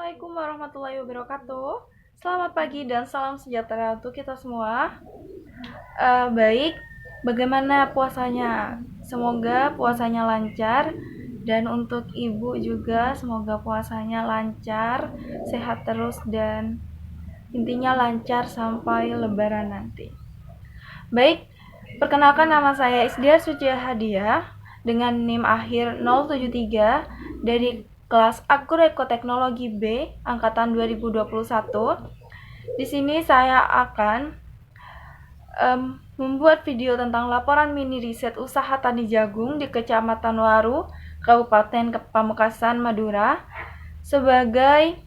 Assalamualaikum warahmatullahi wabarakatuh. Selamat pagi dan salam sejahtera untuk kita semua. Baik, bagaimana puasanya? Semoga puasanya lancar. Dan untuk ibu juga semoga puasanya lancar, sehat terus dan intinya lancar sampai lebaran nanti. Baik, perkenalkan nama saya Isdiar Sucia Hadiah dengan NIM akhir 073 dari kelas Agroekoteknologi B angkatan 2021. Di sini saya akan membuat video tentang laporan mini riset usaha tani jagung di Kecamatan Waru, Kabupaten Pamekasan, Madura sebagai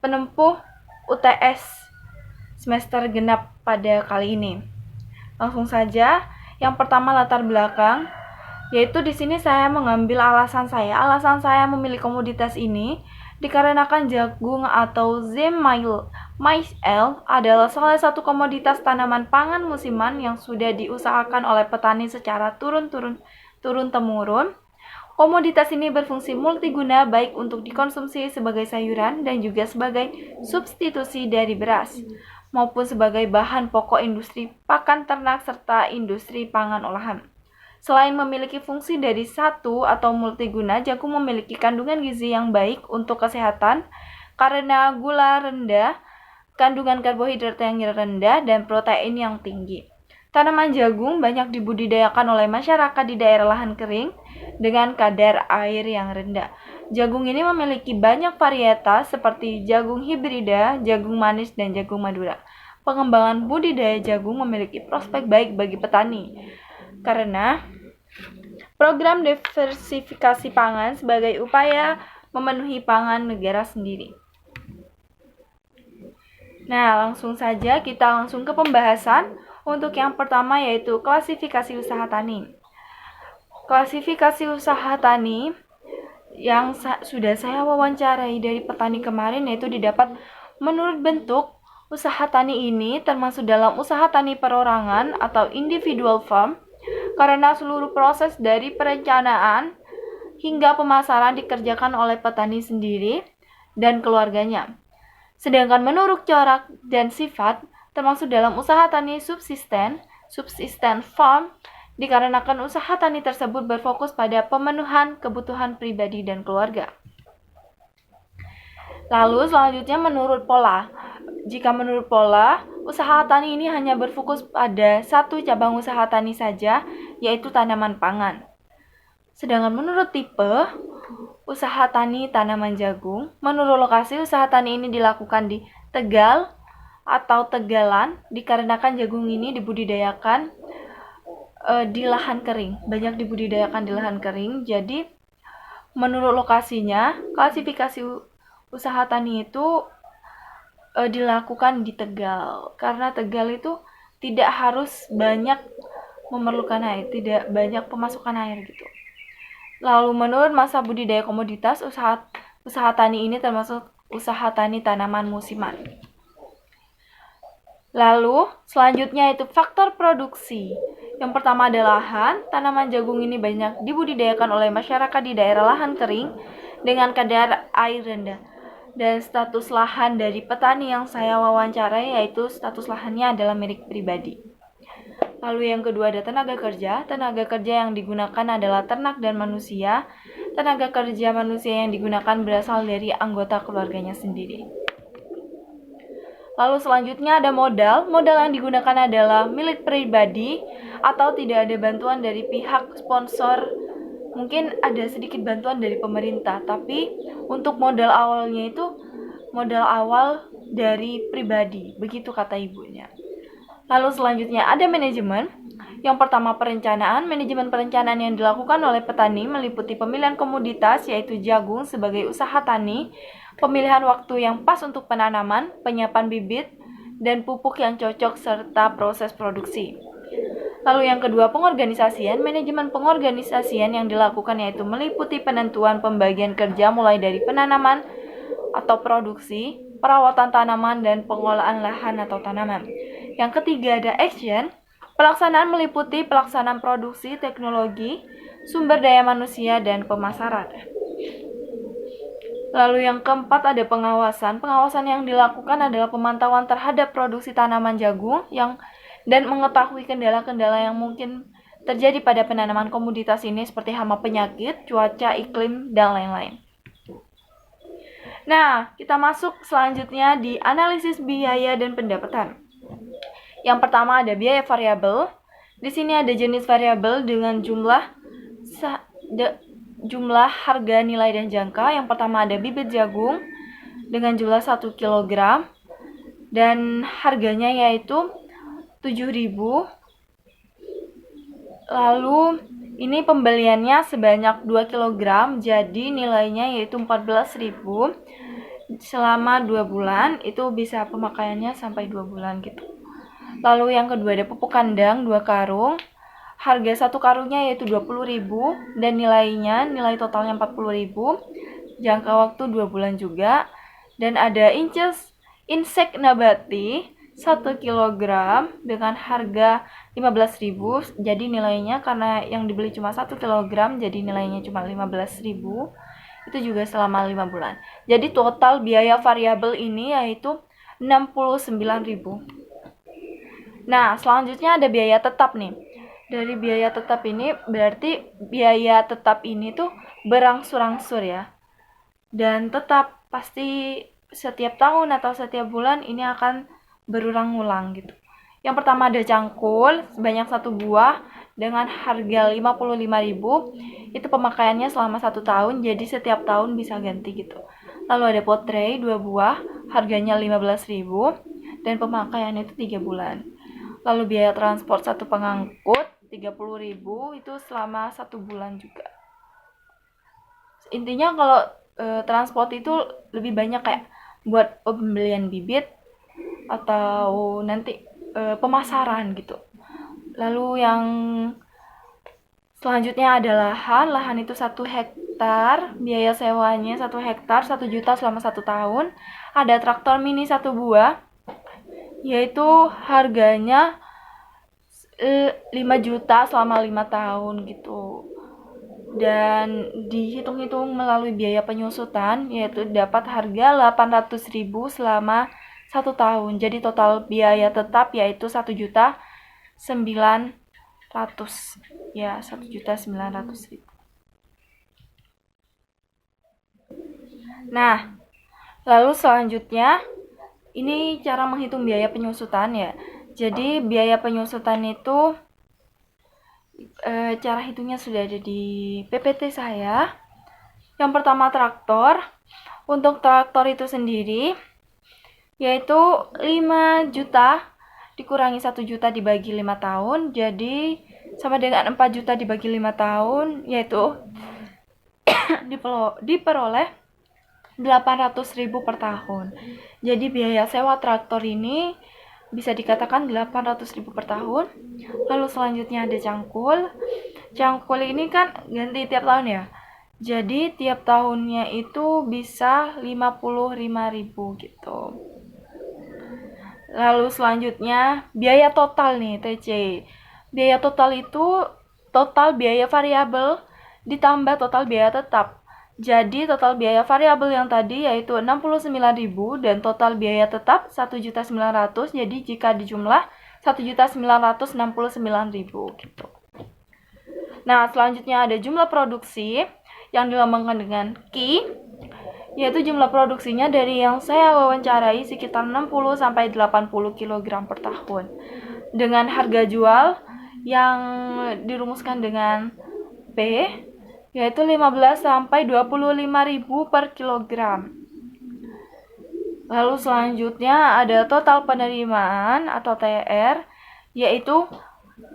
penempuh UTS semester genap pada kali ini. Langsung saja, yang pertama latar belakang, yaitu di sini saya mengambil alasan saya memilih komoditas ini dikarenakan jagung atau Zemail Maisel adalah salah satu komoditas tanaman pangan musiman yang sudah diusahakan oleh petani secara turun-temurun. Komoditas ini berfungsi multiguna baik untuk dikonsumsi sebagai sayuran dan juga sebagai substitusi dari beras, maupun sebagai bahan pokok industri pakan ternak serta industri pangan olahan. Selain memiliki fungsi dari satu atau multiguna, jagung memiliki kandungan gizi yang baik untuk kesehatan karena gula rendah, kandungan karbohidrat yang rendah, dan protein yang tinggi. Tanaman jagung banyak dibudidayakan oleh masyarakat di daerah lahan kering dengan kadar air yang rendah. Jagung ini memiliki banyak varietas seperti jagung hibrida, jagung manis, dan jagung madura. Pengembangan budidaya jagung memiliki prospek baik bagi petani karena program diversifikasi pangan sebagai upaya memenuhi pangan negara sendiri. Nah, langsung saja kita langsung ke pembahasan. Untuk yang pertama yaitu klasifikasi usaha tani. Klasifikasi usaha tani yang sudah saya wawancarai dari petani kemarin yaitu didapat menurut bentuk usaha tani ini termasuk dalam usaha tani perorangan atau individual farm karena seluruh proses dari perencanaan hingga pemasaran dikerjakan oleh petani sendiri dan keluarganya. Sedangkan menurut corak dan sifat termasuk dalam usaha tani subsisten farm dikarenakan usaha tani tersebut berfokus pada pemenuhan kebutuhan pribadi dan keluarga. Lalu selanjutnya menurut pola. Jika menurut pola, usaha tani ini hanya berfokus pada satu cabang usaha tani saja, yaitu tanaman pangan. Sedangkan menurut tipe, usaha tani tanaman jagung, menurut lokasi usaha tani ini dilakukan di Tegal atau Tegalan dikarenakan jagung ini dibudidayakan di lahan kering, banyak dibudidayakan di lahan kering. Jadi menurut lokasinya, klasifikasi usaha tani itu dilakukan di Tegal karena Tegal itu tidak harus banyak memerlukan air, tidak banyak pemasukan air gitu. Lalu menurut masa budidaya komoditas, usaha tani ini termasuk usaha tani tanaman musiman. Lalu selanjutnya itu faktor produksi. Yang pertama adalah lahan. Tanaman jagung ini banyak dibudidayakan oleh masyarakat di daerah lahan kering dengan kadar air rendah. Dan status lahan dari petani yang saya wawancarai yaitu status lahannya adalah milik pribadi. Lalu yang kedua ada tenaga kerja. Tenaga kerja yang digunakan adalah ternak dan manusia. Tenaga kerja manusia yang digunakan berasal dari anggota keluarganya sendiri. Lalu selanjutnya ada modal. Modal yang digunakan adalah milik pribadi atau tidak ada bantuan dari pihak sponsor. Mungkin ada sedikit bantuan dari pemerintah, tapi untuk modal awalnya itu modal awal dari pribadi, begitu kata ibunya. Lalu selanjutnya ada manajemen. Yang pertama perencanaan. Manajemen perencanaan yang dilakukan oleh petani meliputi pemilihan komoditas yaitu jagung sebagai usaha tani, pemilihan waktu yang pas untuk penanaman, penyiapan bibit, dan pupuk yang cocok serta proses produksi. Lalu yang kedua pengorganisasian. Manajemen pengorganisasian yang dilakukan yaitu meliputi penentuan pembagian kerja mulai dari penanaman atau produksi, perawatan tanaman, dan pengolahan lahan atau tanaman. Yang ketiga ada action. Pelaksanaan meliputi pelaksanaan produksi, teknologi, sumber daya manusia, dan pemasaran. Lalu yang keempat ada pengawasan. Pengawasan yang dilakukan adalah pemantauan terhadap produksi tanaman jagung dan mengetahui kendala-kendala yang mungkin terjadi pada penanaman komoditas ini seperti hama penyakit, cuaca, iklim, dan lain-lain. Nah, kita masuk selanjutnya di analisis biaya dan pendapatan. Yang pertama ada biaya variabel. Di sini ada jenis variabel dengan jumlah harga, nilai, dan jangka. Yang pertama ada bibit jagung dengan jumlah 1 kg dan harganya yaitu 7.000. Lalu ini pembeliannya sebanyak 2 kg, jadi nilainya yaitu 14.000 selama 2 bulan. Itu bisa pemakaiannya sampai 2 bulan gitu. Lalu yang kedua ada pupuk kandang 2 karung. Harga 1 karungnya yaitu 20.000 dan nilai totalnya 40.000. Jangka waktu 2 bulan juga. Dan ada insek nabati 1 kg dengan harga 15.000. Jadi nilainya karena yang dibeli cuma 1 kg, jadi nilainya cuma 15.000. Itu juga selama 5 bulan. Jadi total biaya variabel ini yaitu 69.000. Nah, selanjutnya ada biaya tetap nih. Dari biaya tetap ini berarti biaya tetap ini tuh berangsur-angsur ya. Dan tetap pasti setiap tahun atau setiap bulan ini akan berulang-ulang gitu. Yang pertama ada cangkul sebanyak 1 buah dengan harga 55.000. Itu pemakaiannya selama 1 tahun, jadi setiap tahun bisa ganti gitu. Lalu ada pot tray 2 buah, harganya 15.000 dan pemakaiannya itu 3 bulan. Lalu biaya transport 1 pengangkut 30.000 itu selama 1 bulan juga. Intinya kalau transport itu lebih banyak kayak buat pembelian bibit atau nanti pemasaran gitu. Lalu yang selanjutnya ada lahan itu 1 hektar, biaya sewanya 1 hektar 1 juta selama 1 tahun. Ada traktor mini 1 buah, yaitu harganya 5 juta selama 5 tahun gitu. Dan dihitung-hitung melalui biaya penyusutan yaitu dapat harga 800.000 selama 1 tahun. Jadi total biaya tetap yaitu 1.900.000. Ya, 1.900.000. Nah, lalu selanjutnya ini cara menghitung biaya penyusutan ya. Jadi biaya penyusutan itu cara hitungnya sudah ada di PPT saya. Yang pertama traktor. Untuk traktor itu sendiri yaitu 5 juta dikurangi 1 juta dibagi 5 tahun, jadi sama dengan 4 juta dibagi 5 tahun, yaitu diperoleh 800.000 per tahun. Jadi biaya sewa traktor ini bisa dikatakan 800.000 per tahun. Lalu selanjutnya ada cangkul. Cangkul ini kan ganti tiap tahun ya. Jadi tiap tahunnya itu bisa 55.000 gitu. Lalu selanjutnya biaya total nih TC. Biaya total itu total biaya variabel ditambah total biaya tetap. Jadi total biaya variabel yang tadi yaitu 69.000 dan total biaya tetap 1.900.000. Jadi jika dijumlah 1.969.000 gitu. Nah, selanjutnya ada jumlah produksi yang dilambangkan dengan Ki, yaitu jumlah produksinya dari yang saya wawancarai sekitar 60 sampai 80 kg per tahun. Dengan harga jual yang dirumuskan dengan P yaitu 15 sampai 25.000 per kilogram. Lalu selanjutnya ada total penerimaan atau TR, yaitu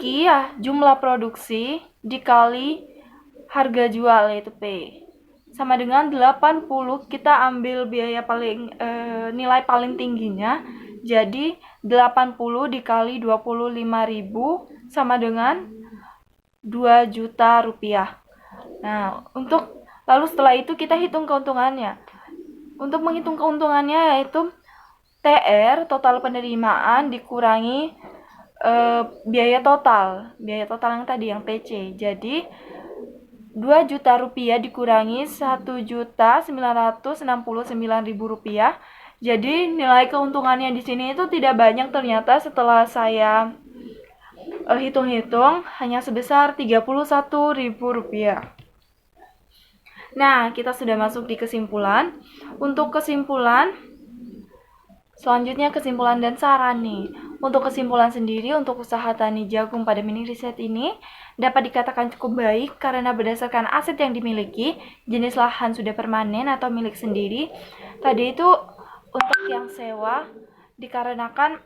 Ki ya, jumlah produksi dikali harga jual yaitu P. Sama dengan 80, kita ambil biaya nilai paling tingginya. Jadi 80 dikali 25.000 sama dengan 2 juta rupiah. Nah, lalu setelah itu kita hitung keuntungannya. Untuk menghitung keuntungannya yaitu TR, total penerimaan dikurangi biaya total yang tadi yang TC. Jadi 2 juta rupiah dikurangi 1.969.000 rupiah. Jadi nilai keuntungannya di sini itu tidak banyak ternyata setelah saya hitung-hitung hanya sebesar 31.000 rupiah. Nah, kita sudah masuk di kesimpulan. Untuk kesimpulan, selanjutnya kesimpulan dan saran nih. Untuk kesimpulan sendiri, untuk usaha tani jagung pada mini riset ini dapat dikatakan cukup baik karena berdasarkan aset yang dimiliki, jenis lahan sudah permanen atau milik sendiri. Tadi itu untuk yang sewa dikarenakan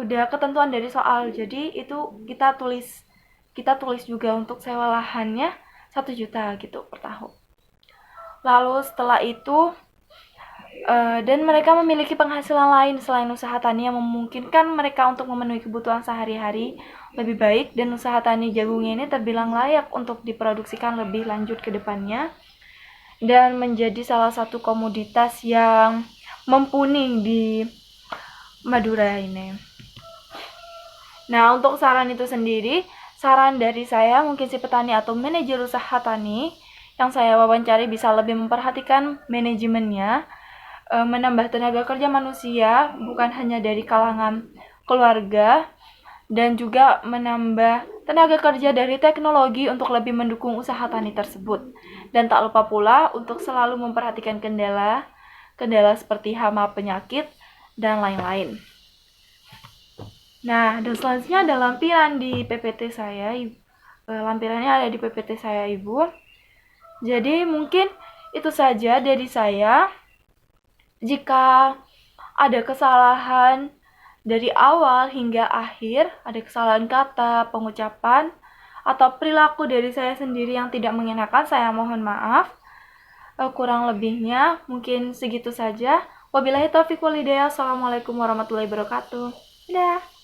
udah ketentuan dari soal, jadi itu kita tulis juga untuk sewa lahannya 1 juta gitu per tahun. Lalu setelah itu dan mereka memiliki penghasilan lain selain usaha tani yang memungkinkan mereka untuk memenuhi kebutuhan sehari-hari lebih baik, dan usaha tani jagungnya ini terbilang layak untuk diproduksikan lebih lanjut ke depannya dan menjadi salah satu komoditas yang mumpuni di Madura ini. Nah, untuk saran itu sendiri, saran dari saya mungkin si petani atau manajer usaha tani yang saya wawancari bisa lebih memperhatikan manajemennya, menambah tenaga kerja manusia bukan hanya dari kalangan keluarga, dan juga menambah tenaga kerja dari teknologi untuk lebih mendukung usaha tani tersebut. Dan tak lupa pula untuk selalu memperhatikan kendala seperti hama, penyakit, dan lain-lain. Nah, dan selanjutnya ada lampiran di PPT saya. Lampirannya ada di PPT saya, Ibu. Jadi mungkin itu saja dari saya. Jika ada kesalahan dari awal hingga akhir, ada kesalahan kata, pengucapan, atau perilaku dari saya sendiri yang tidak mengenakan, saya mohon maaf. Kurang lebihnya mungkin segitu saja. Wabillahi taufiq wal hidayah. Assalamualaikum warahmatullahi wabarakatuh. Dadah.